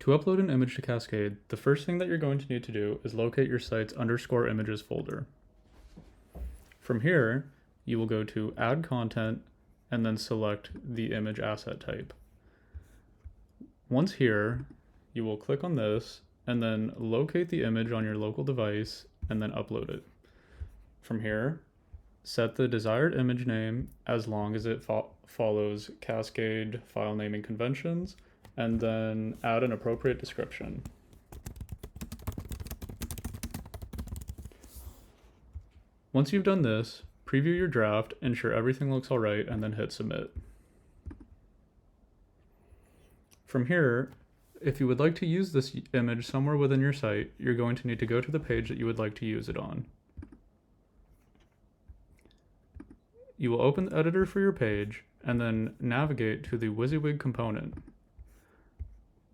To upload an image to Cascade, the first thing that you're going to need to do is locate your site's _images folder. From here, you will go to Add Content and then select the image asset type. Once here, you will click on this and then locate the image on your local device and then upload it. From here, set the desired image name as long as it follows Cascade file naming conventions, and then add an appropriate description. Once you've done this, preview your draft, ensure everything looks alright, and then hit submit. From here, if you would like to use this image somewhere within your site, you're going to need to go to the page that you would like to use it on. You will open the editor for your page and then navigate to the WYSIWYG component.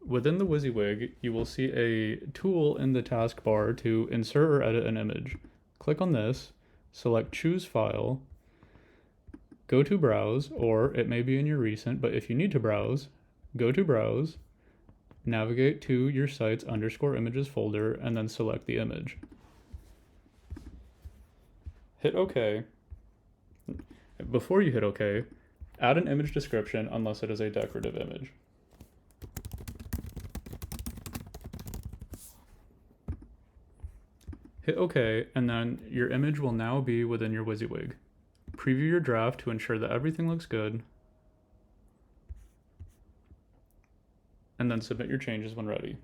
Within the WYSIWYG, you will see a tool in the taskbar to insert or edit an image. Click on this, select Choose File, go to Browse, or it may be in your recent, but if you need to browse, go to Browse, navigate to your site's _images folder, and then select the image. Hit OK. Before you hit OK, add an image description unless it is a decorative image. Hit OK, and then your image will now be within your WYSIWYG. Preview your draft to ensure that everything looks good, and then submit your changes when ready.